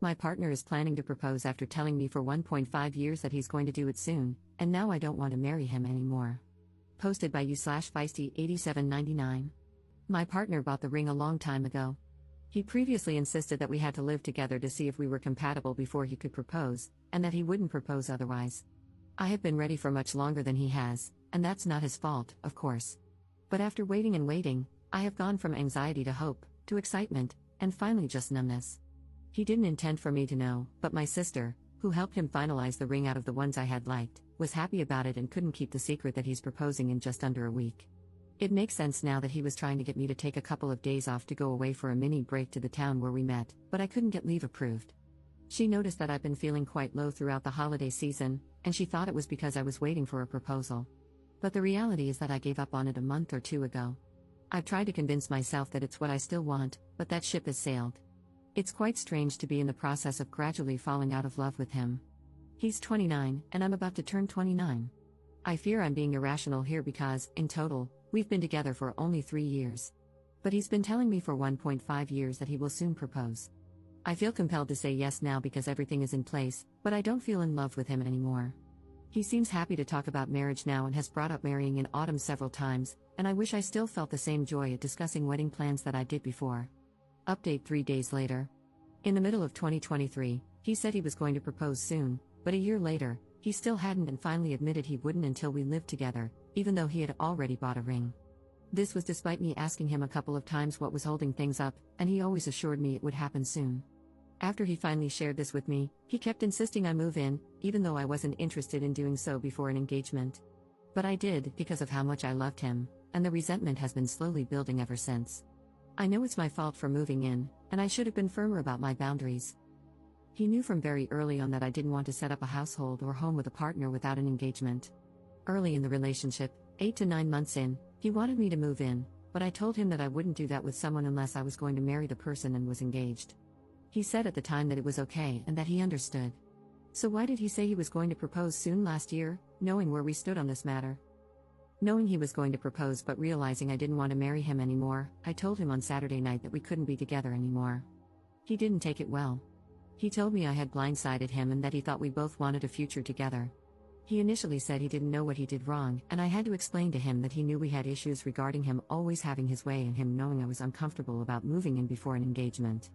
My partner is planning to propose after telling me for 1.5 years that he's going to do it soon, and now I don't want to marry him anymore. Posted by you/feisty8799. My partner bought the ring a long time ago. He previously insisted that we had to live together to see if we were compatible before he could propose, and that he wouldn't propose otherwise. I have been ready for much longer than he has, and that's not his fault, of course. But after waiting and waiting, I have gone from anxiety to hope, to excitement, and finally just numbness. He didn't intend for me to know, but my sister, who helped him finalize the ring out of the ones I had liked, was happy about it and couldn't keep the secret that he's proposing in just under a week. It makes sense now that he was trying to get me to take a couple of days off to go away for a mini break to the town where we met, but I couldn't get leave approved. She noticed that I've been feeling quite low throughout the holiday season, and she thought it was because I was waiting for a proposal. But the reality is that I gave up on it a month or two ago. I've tried to convince myself that it's what I still want, but that ship has sailed. It's quite strange to be in the process of gradually falling out of love with him. He's 29, and I'm about to turn 29. I fear I'm being irrational here because, in total, we've been together for only 3 years. But he's been telling me for 1.5 years that he will soon propose. I feel compelled to say yes now because everything is in place, but I don't feel in love with him anymore. He seems happy to talk about marriage now and has brought up marrying in autumn several times, and I wish I still felt the same joy at discussing wedding plans that I did before. Update 3 days later. In the middle of 2023, he said he was going to propose soon, but a year later, he still hadn't and finally admitted he wouldn't until we lived together, even though he had already bought a ring. This was despite me asking him a couple of times what was holding things up, and he always assured me it would happen soon. After he finally shared this with me, he kept insisting I move in, even though I wasn't interested in doing so before an engagement. But I did, because of how much I loved him, and the resentment has been slowly building ever since. I know it's my fault for moving in, and I should have been firmer about my boundaries. He knew from very early on that I didn't want to set up a household or home with a partner without an engagement. Early in the relationship, 8 to 9 months in, he wanted me to move in, but I told him that I wouldn't do that with someone unless I was going to marry the person and was engaged. He said at the time that it was okay and that he understood. So why did he say he was going to propose soon last year, knowing where we stood on this matter? Knowing he was going to propose but realizing I didn't want to marry him anymore, I told him on Saturday night that we couldn't be together anymore. He didn't take it well. He told me I had blindsided him and that he thought we both wanted a future together. He initially said he didn't know what he did wrong, and I had to explain to him that he knew we had issues regarding him always having his way and him knowing I was uncomfortable about moving in before an engagement.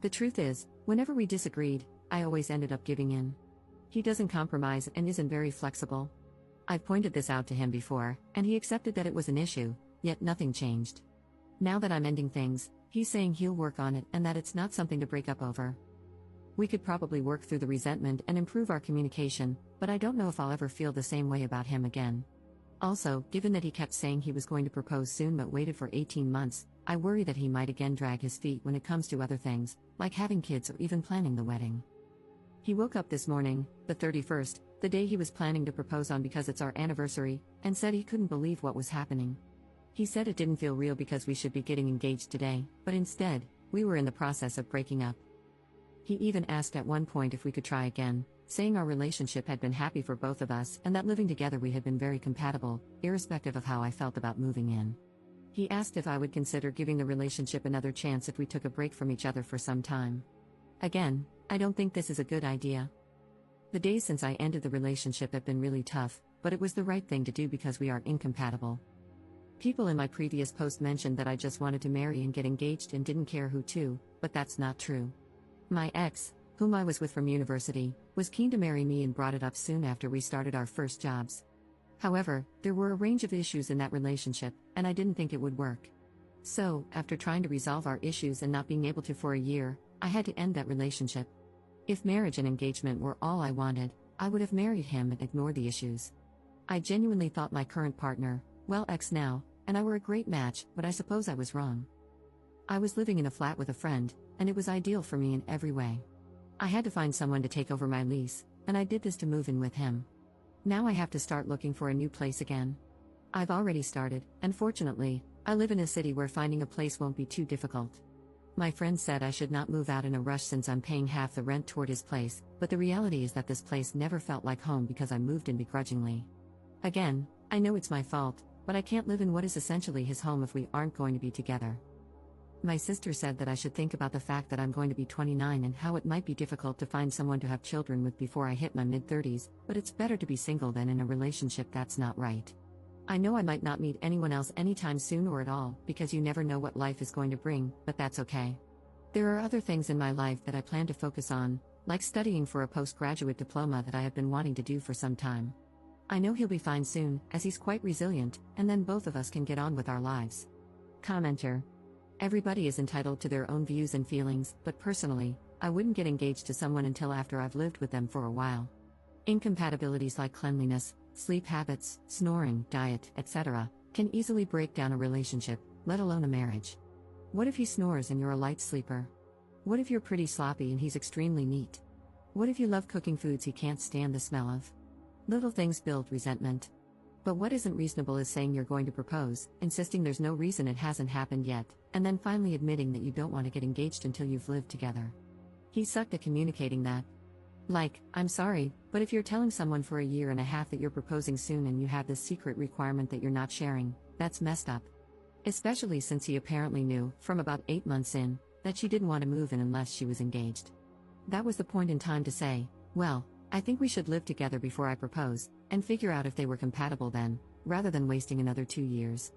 The truth is, whenever we disagreed, I always ended up giving in. He doesn't compromise and isn't very flexible. I've pointed this out to him before, and he accepted that it was an issue, yet nothing changed. Now that I'm ending things, he's saying he'll work on it and that it's not something to break up over. We could probably work through the resentment and improve our communication, but I don't know if I'll ever feel the same way about him again. Also, given that he kept saying he was going to propose soon but waited for 18 months, I worry that he might again drag his feet when it comes to other things, like having kids or even planning the wedding. He woke up this morning, the 31st, the day he was planning to propose on because it's our anniversary, and said he couldn't believe what was happening. He said it didn't feel real because we should be getting engaged today, but instead, we were in the process of breaking up. He even asked at one point if we could try again, saying our relationship had been happy for both of us and that living together we had been very compatible, irrespective of how I felt about moving in. He asked if I would consider giving the relationship another chance if we took a break from each other for some time. Again, I don't think this is a good idea. The days since I ended the relationship have been really tough, but it was the right thing to do because we are incompatible. People in my previous post mentioned that I just wanted to marry and get engaged and didn't care who to, but that's not true. My ex, whom I was with from university, was keen to marry me and brought it up soon after we started our first jobs. However, there were a range of issues in that relationship, and I didn't think it would work. So, after trying to resolve our issues and not being able to for a year, I had to end that relationship. If marriage and engagement were all I wanted, I would have married him and ignored the issues. I genuinely thought my current partner, well ex now, and I were a great match, but I suppose I was wrong. I was living in a flat with a friend, and it was ideal for me in every way. I had to find someone to take over my lease, and I did this to move in with him. Now I have to start looking for a new place again. I've already started, and fortunately, I live in a city where finding a place won't be too difficult. My friend said I should not move out in a rush since I'm paying half the rent toward his place, but the reality is that this place never felt like home because I moved in begrudgingly. Again, I know it's my fault, but I can't live in what is essentially his home if we aren't going to be together. My sister said that I should think about the fact that I'm going to be 29 and how it might be difficult to find someone to have children with before I hit my mid-30s, but it's better to be single than in a relationship that's not right. I know I might not meet anyone else anytime soon or at all, because you never know what life is going to bring, but that's okay. There are other things in my life that I plan to focus on, like studying for a postgraduate diploma that I have been wanting to do for some time. I know he'll be fine soon, as he's quite resilient, and then both of us can get on with our lives. Commenter. Everybody is entitled to their own views and feelings, but personally, I wouldn't get engaged to someone until after I've lived with them for a while. Incompatibilities like cleanliness, sleep habits, snoring, diet, etc., can easily break down a relationship, let alone a marriage. What if he snores and you're a light sleeper? What if you're pretty sloppy and he's extremely neat? What if you love cooking foods he can't stand the smell of? Little things build resentment. But what isn't reasonable is saying you're going to propose, insisting there's no reason it hasn't happened yet, and then finally admitting that you don't want to get engaged until you've lived together. He sucked at communicating that. Like, I'm sorry, but if you're telling someone for a year and a half that you're proposing soon and you have this secret requirement that you're not sharing, that's messed up. Especially since he apparently knew, from about 8 months in, that she didn't want to move in unless she was engaged. That was the point in time to say, well, I think we should live together before I propose, and figure out if they were compatible then, rather than wasting another 2 years.